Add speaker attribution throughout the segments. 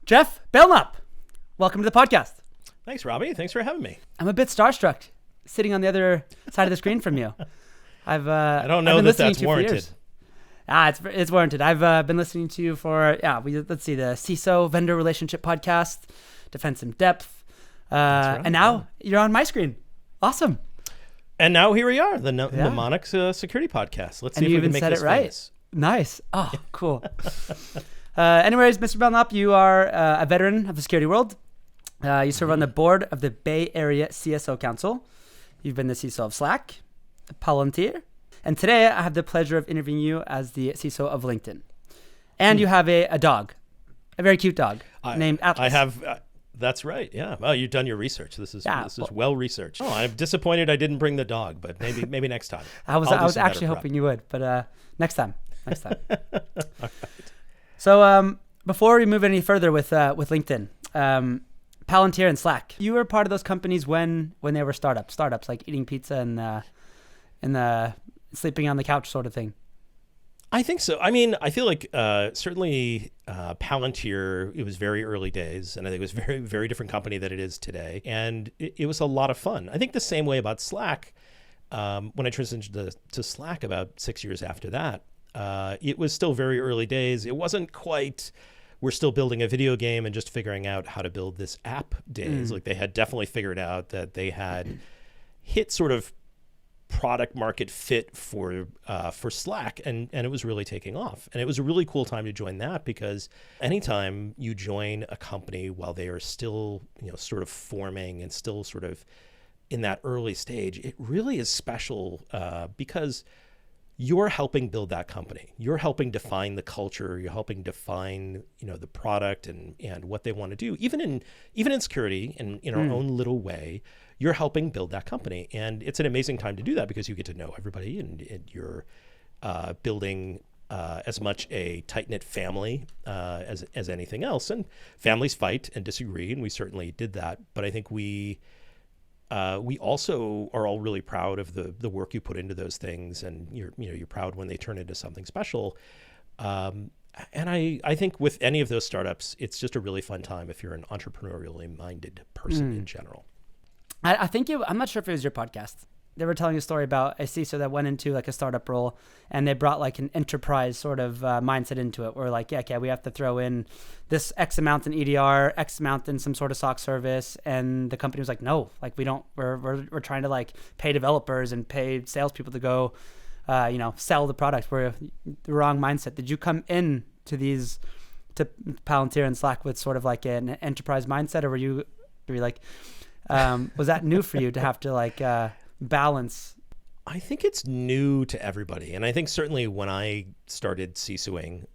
Speaker 1: Geoff Belknap, welcome to the podcast.
Speaker 2: Thanks, Robbie. Thanks for having me.
Speaker 1: I'm a bit starstruck sitting on the other side of the screen from you.
Speaker 2: I don't know that that's warranted.
Speaker 1: It's warranted. I've been listening to you for, let's see, the CISO vendor relationship podcast, Defense in Depth. Right, and now you're on my screen. Awesome.
Speaker 2: And now here we are, the mnemonic security podcast. Let's see if we can make this famous.
Speaker 1: Nice. Oh, cool. Anyways, Mr. Belknap, you are a veteran of the security world. You serve on the board of the Bay Area CISO Council. You've been the CISO of Slack, Palantir, and today I have the pleasure of interviewing you as the CISO of LinkedIn. And you have a dog, a very cute dog named Atlas.
Speaker 2: I have. That's right. Yeah. Well, you've done your research. This is well researched. Oh, I'm disappointed I didn't bring the dog, but maybe next time.
Speaker 1: I was actually hoping you would, but next time. All right. So before we move any further with LinkedIn, Palantir and Slack, you were part of those companies when they were startups like eating pizza and sleeping on the couch sort of thing.
Speaker 2: I think so. I mean, I feel like certainly Palantir, it was very early days, and I think it was a very, very different company than it is today. And it was a lot of fun. I think the same way about Slack, when I transitioned to Slack about 6 years after that, it was still very early days. It wasn't quite, we're still building a video game and just figuring out how to build this app days. Like they had definitely figured out that they had hit sort of product market fit for Slack, and it was really taking off. And it was a really cool time to join that, because anytime you join a company while they are still, sort of forming and still sort of in that early stage, it really is special because you're helping build that company. You're helping define the culture. You're helping define, the product and what they want to do. Even in security, in our own little way, you're helping build that company. And it's an amazing time to do that because you get to know everybody, and you're building as much a tight-knit family as anything else. And families fight and disagree, and we certainly did that. But I think we also are all really proud of the work you put into those things, and you're proud when they turn into something special. And I think with any of those startups, it's just a really fun time if you're an entrepreneurially minded person in general.
Speaker 1: I think I'm not sure if it was your podcast. They were telling a story about a CISO that went into like a startup role, and they brought like an enterprise sort of mindset into it. Where like, we have to throw in this X amount in EDR, X amount in some sort of SOC service, and the company was like, no, like we don't. We're trying to like pay developers and pay salespeople to go, sell the product. We're the wrong mindset. Did you come in to Palantir and Slack with sort of like an enterprise mindset, or were you like? Was that new for you to have to like balance?
Speaker 2: I think it's new to everybody. And I think certainly when I started CISOing,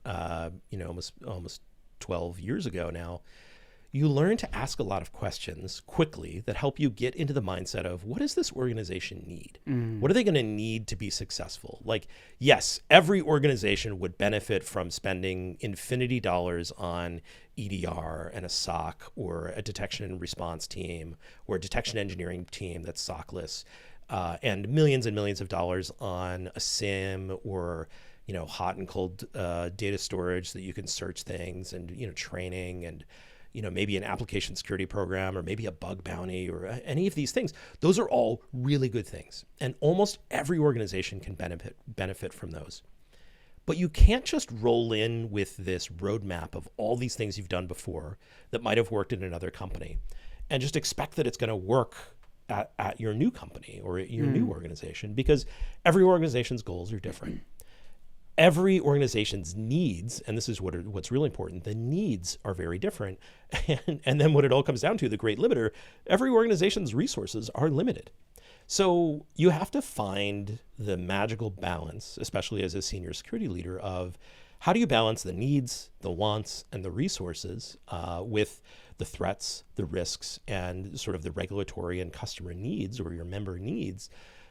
Speaker 2: almost 12 years ago now, you learn to ask a lot of questions quickly that help you get into the mindset of, what does this organization need? What are they going to need to be successful? Like, yes, every organization would benefit from spending infinity dollars on EDR and a SOC or a detection and response team or a detection engineering team that's SOC-less, and millions of dollars on a SIM or hot and cold data storage so that you can search things, and training, and maybe an application security program, or maybe a bug bounty, or any of these things. Those are all really good things, and almost every organization can benefit from those. But you can't just roll in with this roadmap of all these things you've done before that might have worked in another company and just expect that it's going to work at your new company or at your new organization, because every organization's goals are different. Every organization's needs, and this is what's really important, the needs are very different. And then what it all comes down to, the great limiter, every organization's resources are limited. So you have to find the magical balance, especially as a senior security leader, of how do you balance the needs, the wants, and the resources with the threats, the risks, and sort of the regulatory and customer needs, or your member needs,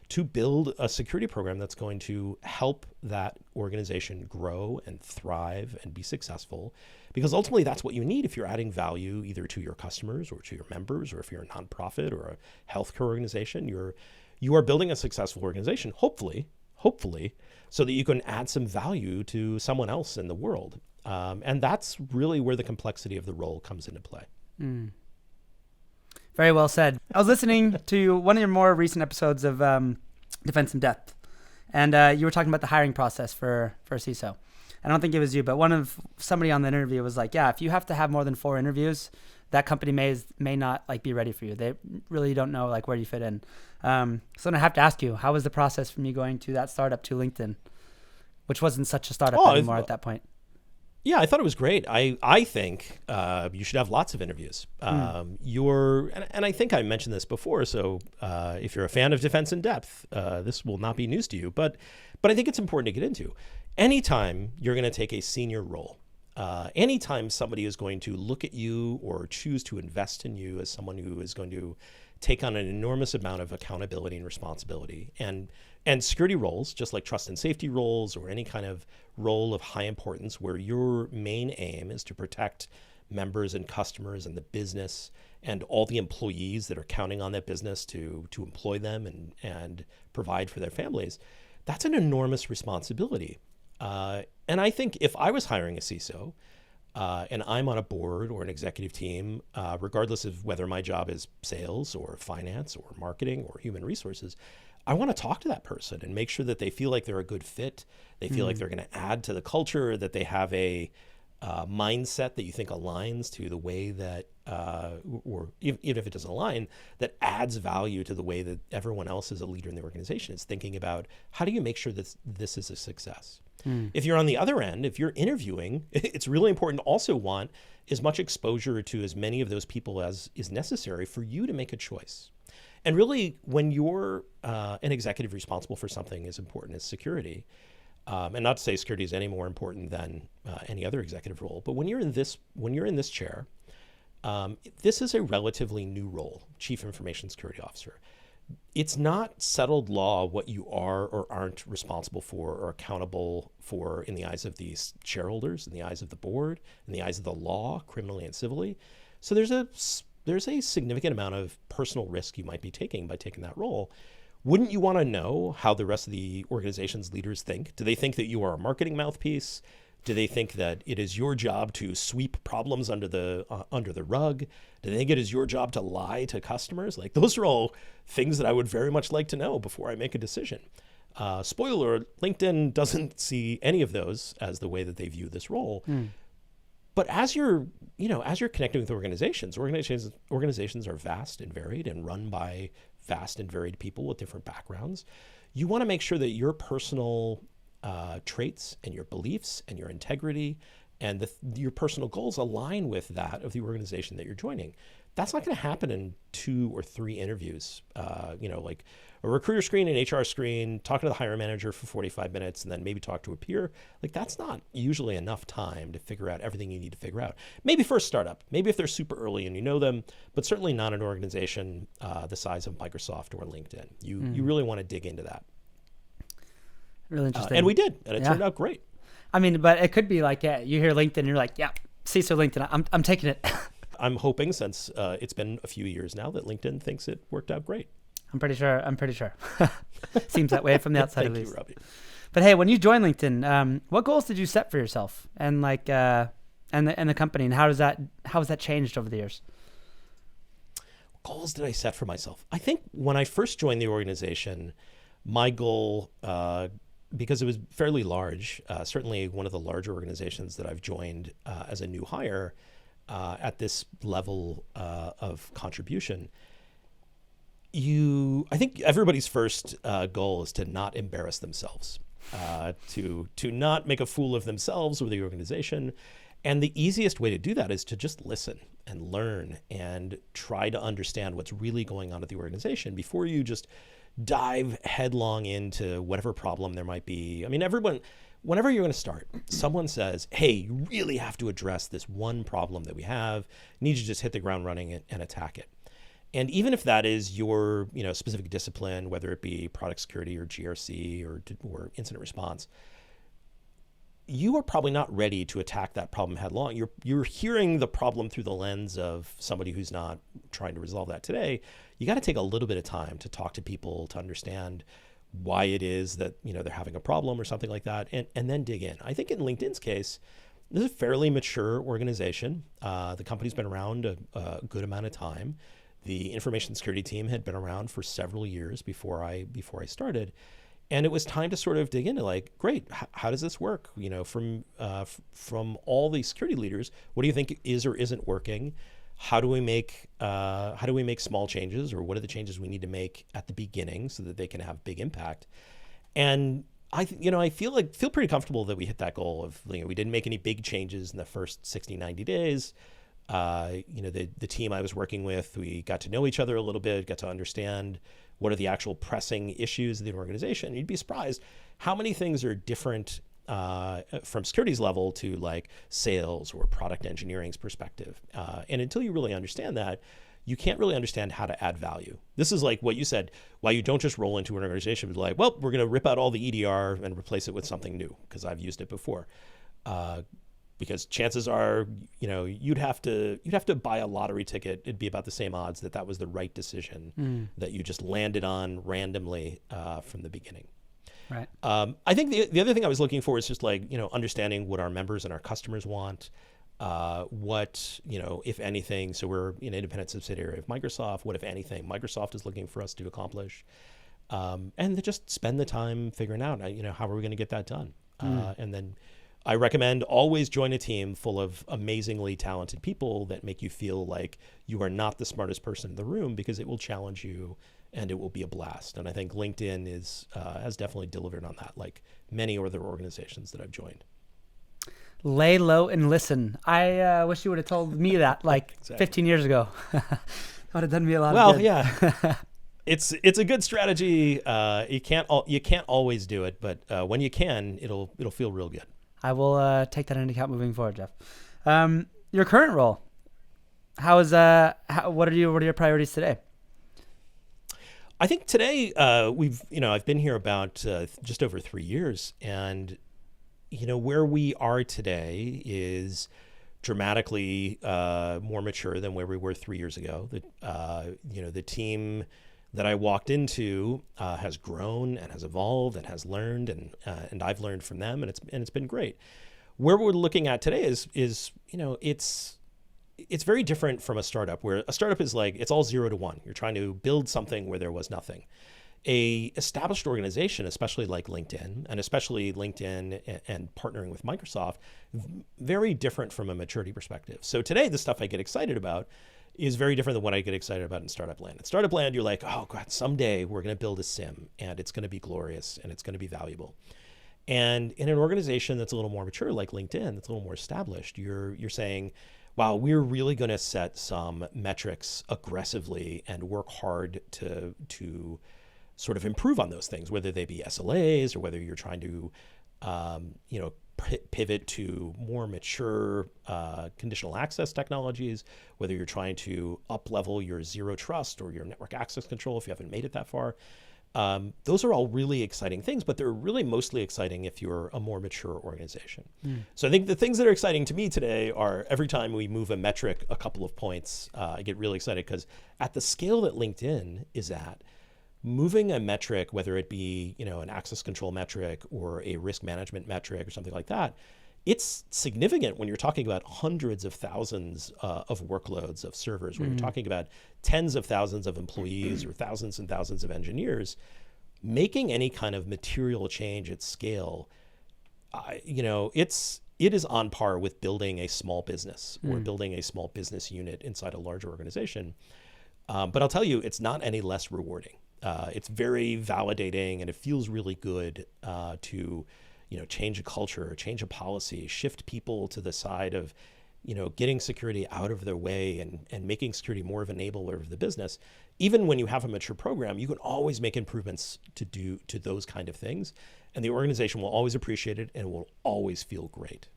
Speaker 2: to build a security program that's going to help that organization grow and thrive and be successful. Because ultimately that's what you need if you're adding value either to your customers or to your members, or if you're a nonprofit or a healthcare organization, you are building a successful organization, hopefully hopefully, so that you can add some value to someone else in the world. And that's really where the complexity of the role comes into play.
Speaker 1: Very well said. I was listening to one of your more recent episodes of Defense in Depth, and you were talking about the hiring process for CISO. I don't think it was you, but somebody on the interview was like, yeah, if you have to have more than 4 interviews, that company may not like be ready for you. They really don't know like where you fit in. So I have to ask you, how was the process from you going to that startup to LinkedIn, which wasn't such a startup anymore at that point?
Speaker 2: Yeah, I thought it was great. I think you should have lots of interviews. And I think I mentioned this before, so if you're a fan of Defense in Depth, this will not be news to you. But I think it's important to get into. Anytime you're going to take a senior role, anytime somebody is going to look at you or choose to invest in you as someone who is going to take on an enormous amount of accountability and responsibility, and security roles, just like trust and safety roles or any kind of role of high importance where your main aim is to protect members and customers and the business and all the employees that are counting on that business to employ them and provide for their families, that's an enormous responsibility. And I think if I was hiring a CISO and I'm on a board or an executive team, regardless of whether my job is sales or finance or marketing or human resources, I want to talk to that person and make sure that they feel like they're a good fit. They feel like they're going to add to the culture, that they have a mindset that you think aligns to the way that, or even if it doesn't align, that adds value to the way that everyone else as a leader in the organization is thinking about how do you make sure that this is a success. If you're on the other end, if you're interviewing, it's really important to also want as much exposure to as many of those people as is necessary for you to make a choice. And really, when you're an executive responsible for something as important as security, and not to say security is any more important than any other executive role, but when you're in this chair, this is a relatively new role, Chief Information Security Officer. It's not settled law what you are or aren't responsible for or accountable for in the eyes of these shareholders, in the eyes of the board, in the eyes of the law, criminally and civilly. So there's a significant amount of personal risk you might be taking by taking that role. Wouldn't you want to know how the rest of the organization's leaders think? Do they think that you are a marketing mouthpiece? Do they think that it is your job to sweep problems under the rug? Do they think it is your job to lie to customers? Like, those are all things that I would very much like to know before I make a decision. Spoiler alert, LinkedIn doesn't see any of those as the way that they view this role. But as you're connecting with organizations are vast and varied and run by vast and varied people with different backgrounds. You want to make sure that your personal traits and your beliefs and your integrity and your personal goals align with that of the organization that you're joining. That's not going to happen in 2 or 3 interviews. Like a recruiter screen, an HR screen, talking to the hiring manager for 45 minutes, and then maybe talk to a peer. Like, that's not usually enough time to figure out everything you need to figure out. Maybe for a startup, maybe if they're super early and you know them, but certainly not an organization the size of Microsoft or LinkedIn. You really want to dig into that.
Speaker 1: Really interesting.
Speaker 2: And we did, and it turned out great.
Speaker 1: I mean, but it could be like, you hear LinkedIn and you're like, yeah, CISO LinkedIn, I'm taking it.
Speaker 2: I'm hoping, since it's been a few years now, that LinkedIn thinks it worked out great. I'm pretty
Speaker 1: sure. Seems that way from the outside at least.
Speaker 2: Thank you, Robbie.
Speaker 1: But hey, when you joined LinkedIn, what goals did you set for yourself and and the company, and how has that changed over the years?
Speaker 2: What goals did I set for myself? I think when I first joined the organization, my goal, because it was fairly large, certainly one of the larger organizations that I've joined as a new hire at this level of contribution, I think everybody's first goal is to not embarrass themselves, to not make a fool of themselves or the organization. And the easiest way to do that is to just listen and learn and try to understand what's really going on at the organization before you just dive headlong into whatever problem there might be. I mean, whenever you're going to start, someone says, hey, you really have to address this one problem that we have. You need to just hit the ground running and attack it. And even if that is your specific discipline, whether it be product security or GRC or incident response, you are probably not ready to attack that problem headlong. You're hearing the problem through the lens of somebody who's not trying to resolve that today. You got to take a little bit of time to talk to people, to understand why it is that, they're having a problem or something like that, and then dig in. I think in LinkedIn's case, this is a fairly mature organization. The company's been around a good amount of time. The information security team had been around for several years before I started. And it was time to sort of dig into like, great, how does this work? From all these security leaders, what do you think is or isn't working? How do we make small changes, or what are the changes we need to make at the beginning so that they can have big impact? And I feel pretty comfortable that we hit that goal of, we didn't make any big changes in the first 60, 90 days. The team I was working with, we got to know each other a little bit, got to understand what are the actual pressing issues of the organization. You'd be surprised how many things are different from security's level to like sales or product engineering's perspective. And until you really understand that, you can't really understand how to add value. This is like what you said, why you don't just roll into an organization with like, well, we're going to rip out all the EDR and replace it with something new, because I've used it before. Because chances are, you'd have to buy a lottery ticket. It'd be about the same odds that was the right decision that you just landed on randomly from the beginning.
Speaker 1: Right.
Speaker 2: I think the other thing I was looking for is just like, understanding what our members and our customers want. What, if anything, so we're an independent subsidiary of Microsoft, what, if anything, Microsoft is looking for us to accomplish, and to just spend the time figuring out, how are we going to get that done? And then I recommend always join a team full of amazingly talented people that make you feel like you are not the smartest person in the room, because it will challenge you and it will be a blast. And I think LinkedIn has definitely delivered on that, like many other organizations that I've joined.
Speaker 1: Lay low and listen. I wish you would have told me that like
Speaker 2: Exactly.
Speaker 1: 15 years ago. Would have done me a lot
Speaker 2: Well,
Speaker 1: of good.
Speaker 2: yeah, it's a good strategy. You can't always do it, but when you can, it'll feel real good.
Speaker 1: I will take that into account moving forward, Geoff. Your current role, what are your priorities today?
Speaker 2: I think today I've been here about just over 3 years, and where we are today is dramatically more mature than where we were 3 years ago. The team that I walked into has grown and has evolved and has learned, and I've learned from them, and it's been great. Where we're looking at today is it's very different from a startup, where a startup is like, it's all 0 to 1. You're trying to build something where there was nothing. A established organization, especially like LinkedIn, and especially LinkedIn and partnering with Microsoft, very different from a maturity perspective. So today, the stuff I get excited about is very different than what I get excited about in startup land. In startup land, you're like, oh God, someday we're going to build a SIM, and it's going to be glorious, and it's going to be valuable. And in an organization that's a little more mature, like LinkedIn, that's a little more established, you're saying, wow, we're really going to set some metrics aggressively and work hard to sort of improve on those things, whether they be SLAs or whether you're trying to, pivot to more mature conditional access technologies, whether you're trying to up-level your zero trust or your network access control if you haven't made it that far. Those are all really exciting things, but they're really mostly exciting if you're a more mature organization. So I think the things that are exciting to me today are every time we move a metric a couple of points, I get really excited, because at the scale that LinkedIn is at, moving a metric, whether it be an access control metric or a risk management metric or something like that, it's significant when you're talking about hundreds of thousands of workloads of servers, when you're talking about tens of thousands of employees or thousands and thousands of engineers. Making any kind of material change at scale, it is on par with building a small business or building a small business unit inside a larger organization. But I'll tell you, it's not any less rewarding. It's very validating, and it feels really good to change a culture, change a policy, shift people to the side of, getting security out of their way and making security more of an enabler of the business. Even when you have a mature program, you can always make improvements to those kind of things, and the organization will always appreciate it, and it will always feel great.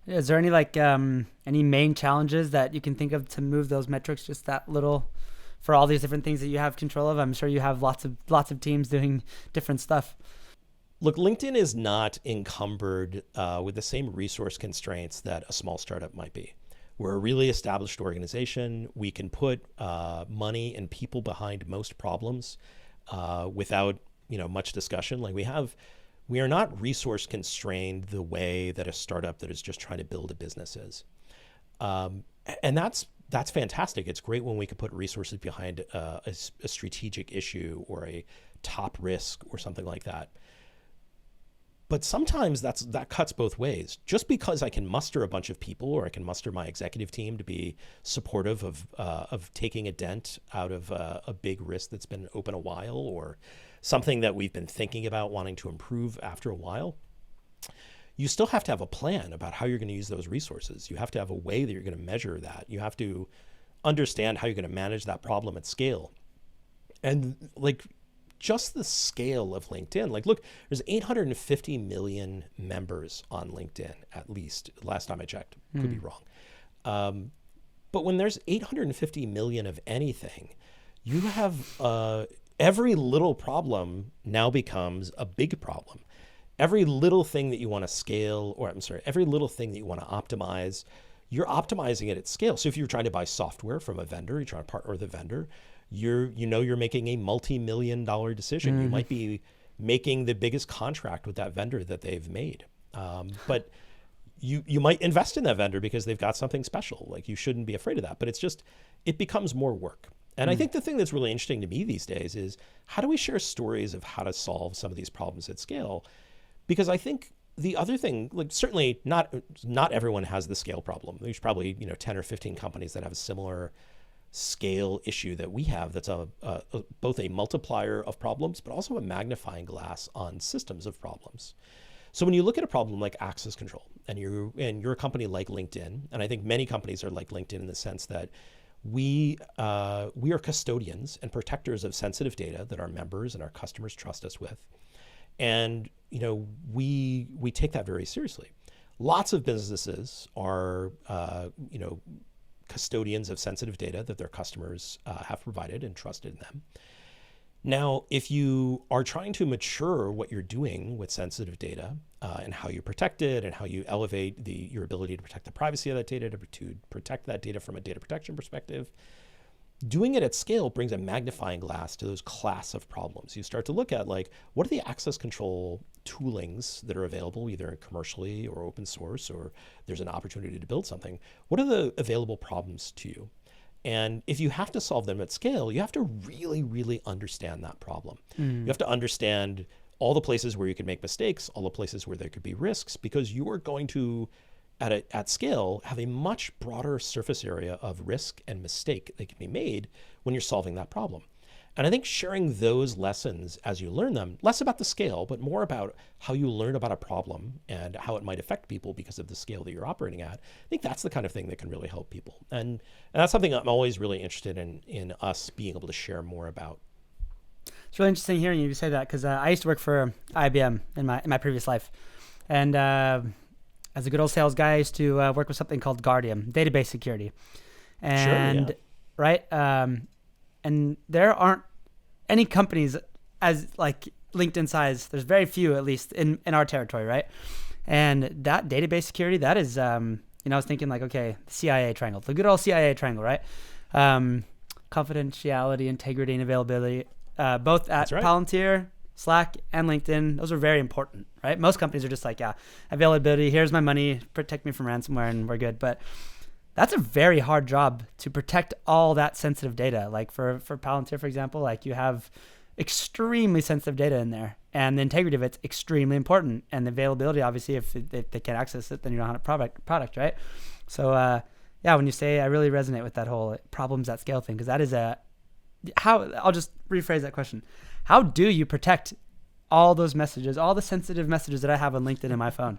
Speaker 1: Is there any any main challenges that you can think of to move those metrics just that little for all these different things that you have control of? I'm sure you have lots of teams doing different stuff.
Speaker 2: Look, LinkedIn is not encumbered with the same resource constraints that a small startup might be. We're a really established organization. We can put money and people behind most problems without much discussion. Like we are not resource constrained the way that a startup that is just trying to build a business is. And that's fantastic. It's great when we can put resources behind a strategic issue or a top risk or something like that. But sometimes that cuts both ways. Just because I can muster a bunch of people, or I can muster my executive team to be supportive of taking a dent out of a big risk that's been open a while, or something that we've been thinking about wanting to improve after a while, you still have to have a plan about how you're going to use those resources. You have to have a way that you're going to measure that. You have to understand how you're going to manage that problem at scale. And like, just the scale of LinkedIn, like, look, there's 850 million members on LinkedIn, at least last time I checked. Could be wrong. But when there's 850 million of anything, you have every little problem now becomes a big problem. Every little thing that you want to scale, or I'm sorry, every little thing that you want to optimize, you're optimizing it at scale. So if you're trying to buy software from a vendor, you're trying to partner with a vendor, you're making a multi-million-dollar decision. You might be making the biggest contract with that vendor that they've made. But you might invest in that vendor because they've got something special. Like, you shouldn't be afraid of that. But it becomes more work. And I think the thing that's really interesting to me these days is, how do we share stories of how to solve some of these problems at scale? Because I think the other thing, like, certainly not everyone has the scale problem. There's probably 10 or 15 companies that have a similar scale issue that we have, that's both a multiplier of problems, but also a magnifying glass on systems of problems. So when you look at a problem like access control, and you're a company like LinkedIn, and I think many companies are like LinkedIn in the sense that we are custodians and protectors of sensitive data that our members and our customers trust us with. And we take that very seriously. Lots of businesses are custodians of sensitive data that their customers have provided and trusted in them. Now, if you are trying to mature what you're doing with sensitive data and how you protect it, and how you elevate your ability to protect the privacy of that data, to protect that data from a data protection perspective, doing it at scale brings a magnifying glass to those class of problems. You start to look at, like, what are the access control toolings that are available, either commercially or open source, or there's an opportunity to build something. What are the available problems to you? And if you have to solve them at scale, you have to really, really understand that problem. You have to understand all the places where you can make mistakes, all the places where there could be risks, because you are going to, at scale, have a much broader surface area of risk and mistake that can be made when you're solving that problem. And I think sharing those lessons as you learn them, less about the scale, but more about how you learn about a problem and how it might affect people because of the scale that you're operating at, I think that's the kind of thing that can really help people. And that's something I'm always really interested in us being able to share more about.
Speaker 1: It's really interesting hearing you say that, because I used to work for IBM in my previous life. And as a good old sales guy, I used to work with something called Guardium, database security. And,
Speaker 2: sure, yeah.
Speaker 1: Right? And there aren't any companies as like LinkedIn size. There's very few, at least in our territory, right? And that database security, that is, I was thinking like, okay, CIA triangle, the good old CIA triangle, right? Confidentiality, integrity, and availability, both at
Speaker 2: right.
Speaker 1: Palantir, Slack, and LinkedIn. Those are very important, right? Most companies are just like, yeah, availability, here's my money, protect me from ransomware, and we're good. But that's a very hard job to protect all that sensitive data. Like for Palantir, for example, like, you have extremely sensitive data in there, and the integrity of it's extremely important. And the availability, obviously, if they can't access it, then you don't have a product, right? So yeah, when you say, I really resonate with that whole problems at scale thing, because that is I'll just rephrase that question. How do you protect all those messages, all the sensitive messages that I have on LinkedIn in my phone?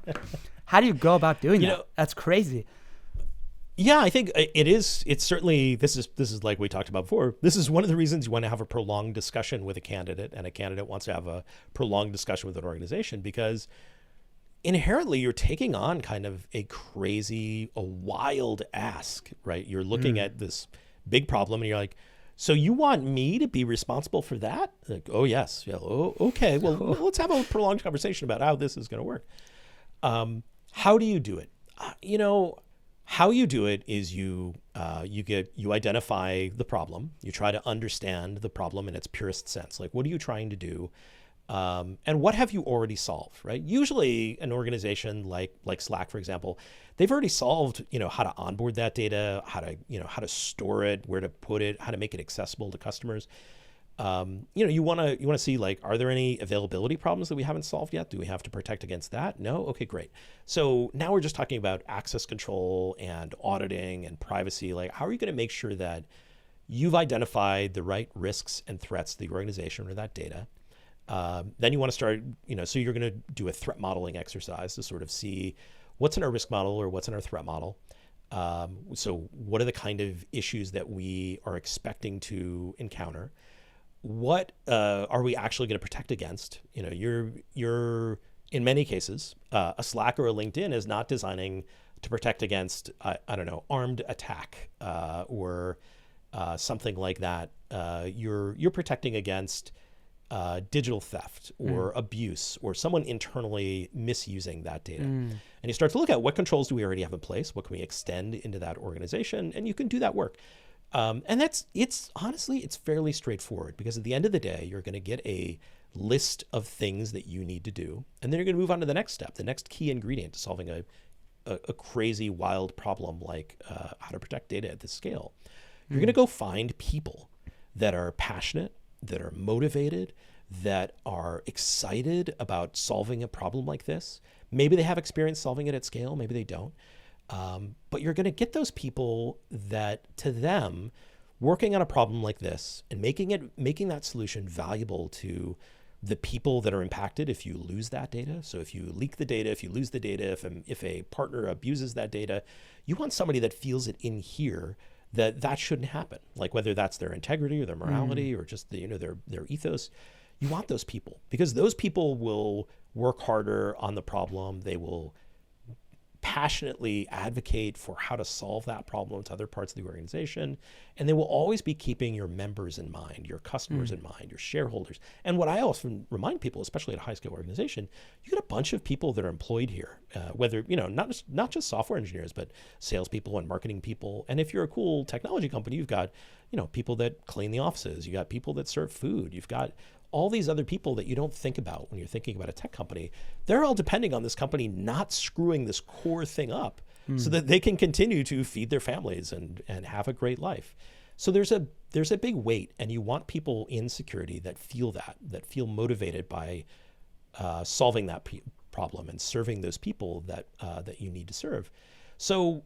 Speaker 1: How do you go about doing that? That's crazy.
Speaker 2: Yeah, I think it's certainly, this is like we talked about before. This is one of the reasons you want to have a prolonged discussion with a candidate, and a candidate wants to have a prolonged discussion with an organization, because inherently you're taking on kind of a wild ask, right? You're looking at this big problem and you're like, so you want me to be responsible for that? Like, oh yes. Yeah. Oh, okay. Well, let's have a prolonged conversation about how this is going to work. How do you do it? How you do it is you identify the problem. You try to understand the problem in its purest sense. Like, what are you trying to do? And what have you already solved, right? Usually an organization like Slack, for example, they've already solved, how to onboard that data, how to store it, where to put it, how to make it accessible to customers. You want to see, like, are there any availability problems that we haven't solved yet? Do we have to protect against that? No? Okay, great. So now we're just talking about access control and auditing and privacy. Like, how are you going to make sure that you've identified the right risks and threats to the organization or that data? Then you want to start, so you're going to do a threat modeling exercise to sort of see what's in our risk model or what's in our threat model. So what are the kind of issues that we are expecting to encounter? What are we actually going to protect against? You're in many cases, a Slack or a LinkedIn is not designing to protect against, armed attack or something like that. You're protecting against digital theft or abuse or someone internally misusing that data. And you start to look at what controls do we already have in place? What can we extend into that organization? And you can do that work. And it's honestly fairly straightforward, because at the end of the day, you're going to get a list of things that you need to do. And then you're going to move on to the next step, the next key ingredient to solving a crazy, wild problem like how to protect data at this scale. You're going to go find people that are passionate, that are motivated, that are excited about solving a problem like this. Maybe they have experience solving it at scale, maybe they don't. But you're going to get those people that, to them, working on a problem like this and making that solution valuable to the people that are impacted if you lose that data. So if you leak the data, if you lose the data, if a partner abuses that data, you want somebody that feels it in here that shouldn't happen. Like, whether that's their integrity or their morality or just their ethos. You want those people, because those people will work harder on the problem. They will passionately advocate for how to solve that problem to other parts of the organization. And they will always be keeping your members in mind, your customers in mind, your shareholders. And what I often remind people, especially at a high scale organization, you get a bunch of people that are employed here, whether, not just software engineers, but salespeople and marketing people. And if you're a cool technology company, you've got, people that clean the offices, you got people that serve food, you've got all these other people that you don't think about when you're thinking about a tech company. They're all depending on this company not screwing this core thing up so that they can continue to feed their families and have a great life. So there's a big weight, and you want people in security that feel motivated by solving that problem and serving those people that you need to serve. So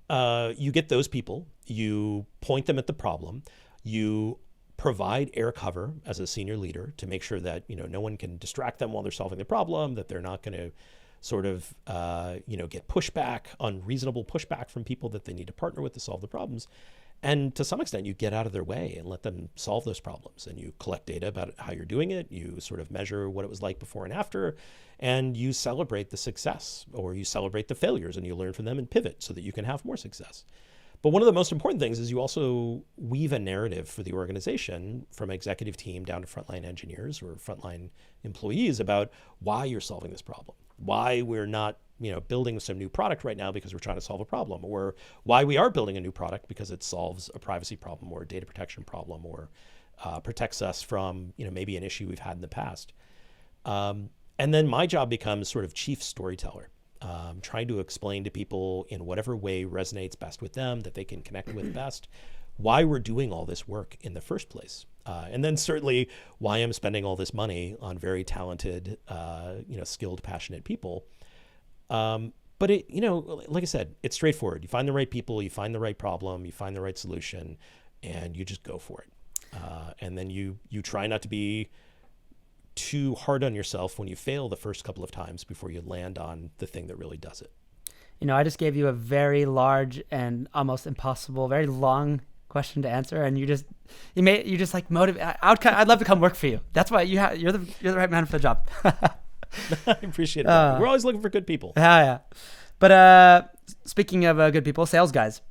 Speaker 2: you get those people, you point them at the problem, you provide air cover as a senior leader to make sure that no one can distract them while they're solving the problem, that they're not going to sort of get pushback, unreasonable pushback from people that they need to partner with to solve the problems. And to some extent, you get out of their way and let them solve those problems, and you collect data about how you're doing it. You sort of measure what it was like before and after, and you celebrate the success, or you celebrate the failures, and you learn from them and pivot so that you can have more success. But one of the most important things is you also weave a narrative for the organization, from executive team down to frontline engineers or frontline employees, about why you're solving this problem, why we're not building some new product right now because we're trying to solve a problem, or why we are building a new product because it solves a privacy problem or a data protection problem, or protects us from maybe an issue we've had in the past. And then my job becomes sort of chief storyteller. Trying to explain to people in whatever way resonates best with them, that they can connect with best, why we're doing all this work in the first place. And then certainly why I'm spending all this money on very talented, skilled, passionate people. But it, like I said, it's straightforward. You find the right people, you find the right problem, you find the right solution, and you just go for it. And then you try not to be too hard on yourself when you fail the first couple of times before you land on the thing that really does it.
Speaker 1: I just gave you a very large and almost impossible, very long question to answer, and you just like motivate. I'd love to come work for you. That's why you're the right man for the job.
Speaker 2: I appreciate it. We're always looking for good people.
Speaker 1: Yeah. But speaking of good people, sales guys.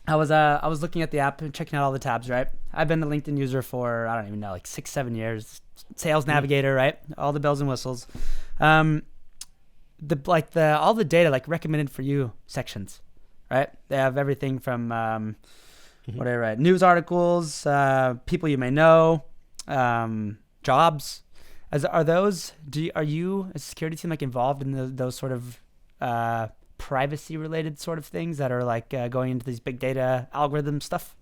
Speaker 1: I was looking at the app and checking out all the tabs, right? I've been a LinkedIn user for, I don't even know, like 6-7 years. Sales Navigator, right? All the bells and whistles. All the data, like recommended for you sections, right? They have everything from what do I write? News articles, people you may know, jobs, Are you a security team like involved in those sort of privacy related sort of things that are like going into these big data algorithm stuff,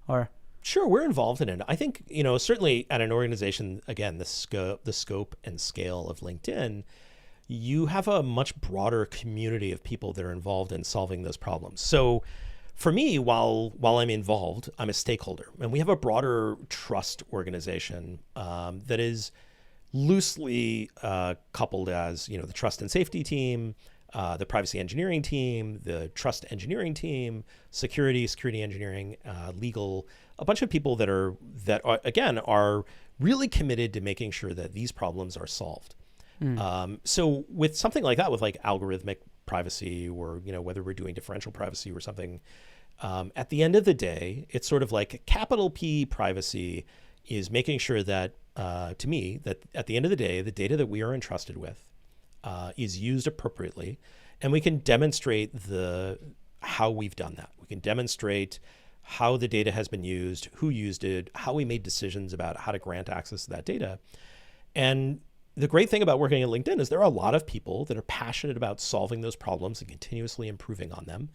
Speaker 1: or?
Speaker 2: Sure, we're involved in it. I think, certainly at an organization, again, the scope and scale of LinkedIn, you have a much broader community of people that are involved in solving those problems. So for me, while I'm involved, I'm a stakeholder, and we have a broader trust organization that is loosely coupled as, the trust and safety team, the privacy engineering team, the trust engineering team, security engineering, legal, a bunch of people that are again are really committed to making sure that these problems are solved. So with something like that, with like algorithmic privacy, or whether we're doing differential privacy or something, at the end of the day, it's sort of like capital P privacy is making sure that, to me, that at the end of the day, the data that we are entrusted with is used appropriately, and we can demonstrate how we've done that. We can demonstrate how the data has been used, who used it, how we made decisions about how to grant access to that data. And the great thing about working at LinkedIn is there are a lot of people that are passionate about solving those problems and continuously improving on them.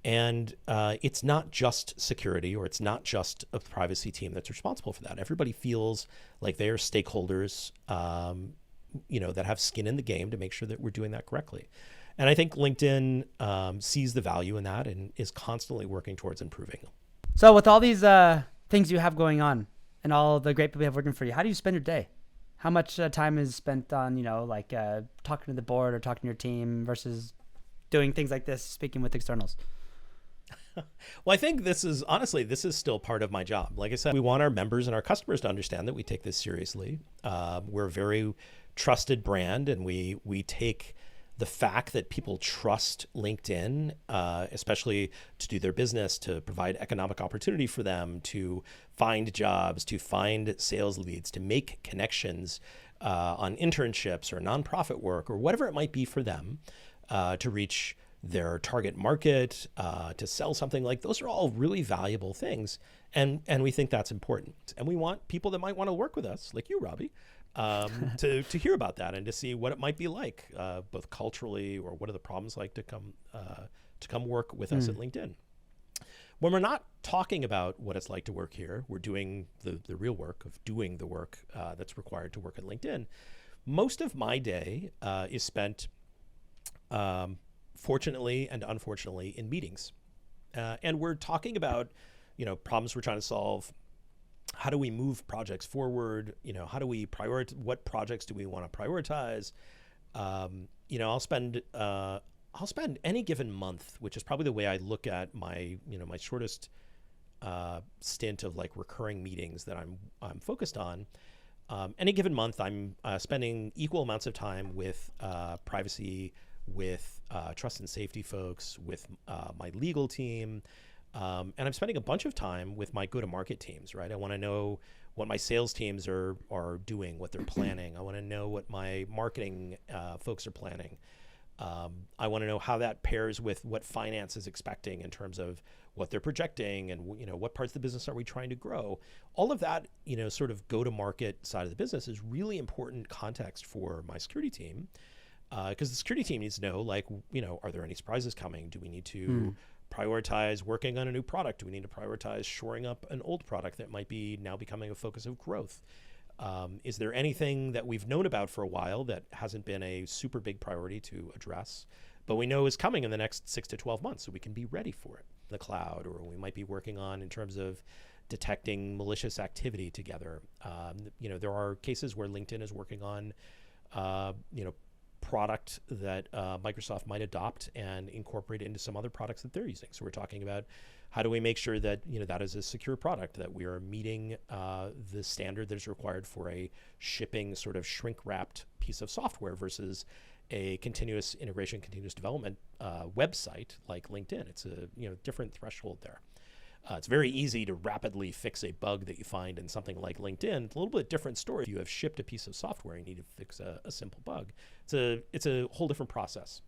Speaker 2: And it's not just security, or it's not just a privacy team that's responsible for that. Everybody feels like they are stakeholders, that have skin in the game to make sure that we're doing that correctly. And I think LinkedIn sees the value in that and is constantly working towards improving.
Speaker 1: So with all these things you have going on and all the great people you have working for you, how do you spend your day? How much time is spent on, talking to the board or talking to your team versus doing things like this, speaking with externals?
Speaker 2: Well, I think this is still part of my job. Like I said, we want our members and our customers to understand that we take this seriously. We're a very trusted brand, and we take the fact that people trust LinkedIn, especially to do their business, to provide economic opportunity for them, to find jobs, to find sales leads, to make connections on internships or nonprofit work or whatever it might be for them, to reach their target market, to sell something. Like, those are all really valuable things. And we think that's important. And we want people that might want to work with us, like you, Robbie, to hear about that and to see what it might be like, both culturally, or what are the problems like to come work with us at LinkedIn. When we're not talking about what it's like to work here, we're doing the real work of doing the work that's required to work at LinkedIn. Most of my day is spent, fortunately and unfortunately, in meetings. And we're talking about, problems we're trying to solve. How do we move projects forward? How do we prioritize? What projects do we want to prioritize? I'll spend any given month, which is probably the way I look at my shortest stint of like recurring meetings that I'm focused on. Any given month, I'm spending equal amounts of time with privacy, with trust and safety folks, with my legal team. And I'm spending a bunch of time with my go-to-market teams, right? I want to know what my sales teams are doing, what they're planning. I want to know what my marketing folks are planning. I want to know how that pairs with what finance is expecting in terms of what they're projecting, and what parts of the business are we trying to grow. All of that, sort of go-to-market side of the business is really important context for my security team, because the security team needs to know, like, are there any surprises coming? Do we need to prioritize working on a new product? Do we need to prioritize shoring up an old product that might be now becoming a focus of growth? Is there anything that we've known about for a while that hasn't been a super big priority to address, but we know is coming in the next 6 to 12 months, so we can be ready for it? The cloud, or we might be working on in terms of detecting malicious activity together. There are cases where LinkedIn is working on, product that Microsoft might adopt and incorporate into some other products that they're using. So we're talking about how do we make sure that that is a secure product, that we are meeting the standard that is required for a shipping sort of shrink-wrapped piece of software versus a continuous integration, continuous development website like LinkedIn. It's a different threshold there. It's very easy to rapidly fix a bug that you find in something like LinkedIn. It's a little bit different story. If you have shipped a piece of software and you need to fix a simple bug, it's a whole different process.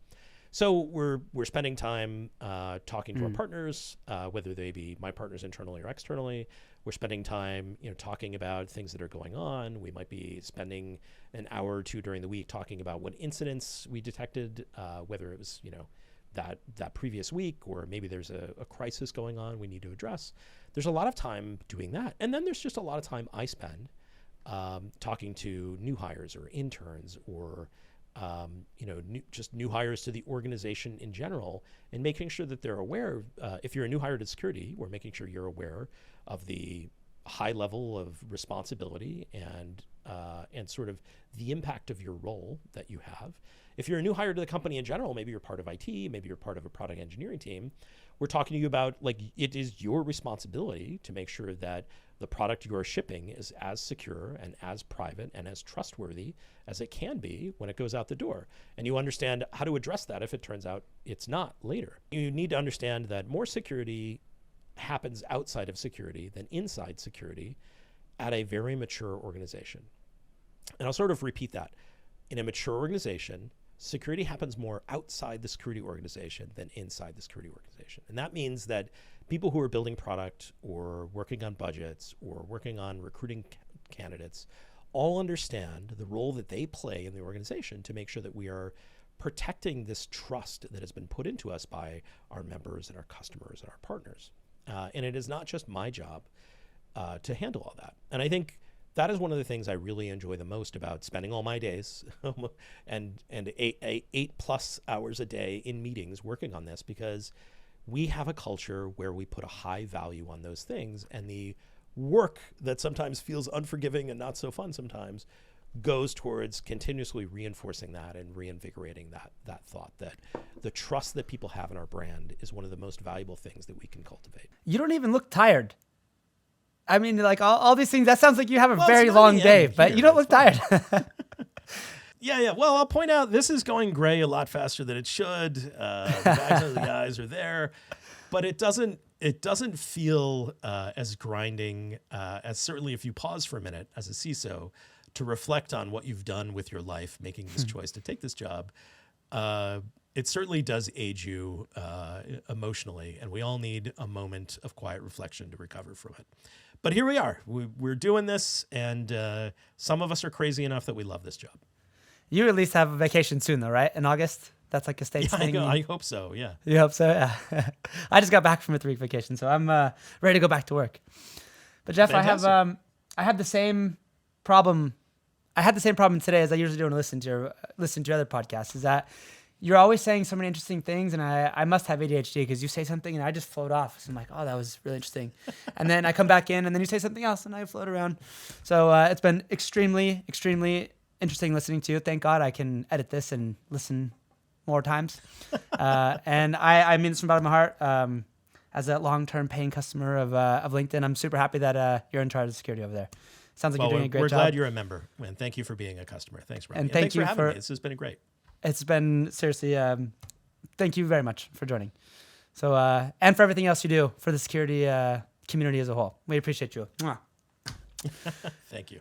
Speaker 2: So we're spending time talking to our partners, whether they be my partners internally or externally. We're spending time, talking about things that are going on. We might be spending an hour or two during the week talking about what incidents we detected, whether it was, that previous week, or maybe there's a crisis going on we need to address. There's a lot of time doing that. And then there's just a lot of time I spend talking to new hires or interns or just new hires to the organization in general, and making sure that they're aware. If you're a new hire to security, we're making sure you're aware of the high level of responsibility and sort of the impact of your role that you have. If you're a new hire to the company in general, maybe you're part of IT, maybe you're part of a product engineering team, we're talking to you about, like, it is your responsibility to make sure that the product you are shipping is as secure and as private and as trustworthy as it can be when it goes out the door. And you understand how to address that if it turns out it's not later. You need to understand that more security happens outside of security than inside security at a very mature organization. And I'll sort of repeat that. In a mature organization, security happens more outside the security organization than inside the security organization. And that means that people who are building product or working on budgets or working on recruiting candidates all understand the role that they play in the organization to make sure that we are protecting this trust that has been put into us by our members and our customers and our partners. And it is not just my job to handle all that. And I think that is one of the things I really enjoy the most about spending all my days and 8+ hours a day in meetings working on this, because we have a culture where we put a high value on those things, and the work that sometimes feels unforgiving and not so fun sometimes goes towards continuously reinforcing that and reinvigorating that thought that the trust that people have in our brand is one of the most valuable things that we can cultivate.
Speaker 1: You don't even look tired. I mean, like all these things, that sounds like you have a very long day, but you don't look tired.
Speaker 2: Yeah. Well, I'll point out this is going gray a lot faster than it should. The bags of the guys are there, but it doesn't feel as grinding as certainly if you pause for a minute as a CISO to reflect on what you've done with your life, making this choice to take this job. It certainly does age you emotionally, and we all need a moment of quiet reflection to recover from it. But here we are. We're doing this, and some of us are crazy enough that we love this job.
Speaker 1: You at least have a vacation soon, though, right? In August? That's like a state thing.
Speaker 2: I hope so, yeah.
Speaker 1: You hope so? Yeah. I just got back from a 3-week vacation, so I'm ready to go back to work. But Geoff,
Speaker 2: Fantastic.
Speaker 1: I had the same problem. I had the same problem today as I usually do when I listen to your other podcasts, is that you're always saying so many interesting things, and I must have ADHD because you say something and I just float off. So I'm like, oh, that was really interesting. And then I come back in and then you say something else and I float around. So it's been extremely, extremely interesting listening to you. Thank God I can edit this and listen more times. And I mean this from the bottom of my heart. As a long-term paying customer of LinkedIn, I'm super happy that you're in charge of security over there. Sounds like you're doing a great job.
Speaker 2: We're glad you're a member, and thank you for being a customer. Thanks, Robbie.
Speaker 1: And
Speaker 2: thanks for having me. This has been great.
Speaker 1: It's been seriously, thank you very much for joining. So, and for everything else you do for the security community as a whole. We appreciate you. Mwah.
Speaker 2: Thank you.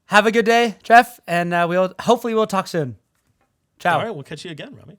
Speaker 1: Have a good day, Geoff, and hopefully we'll talk soon. Ciao.
Speaker 2: All right, we'll catch you again, Robbie.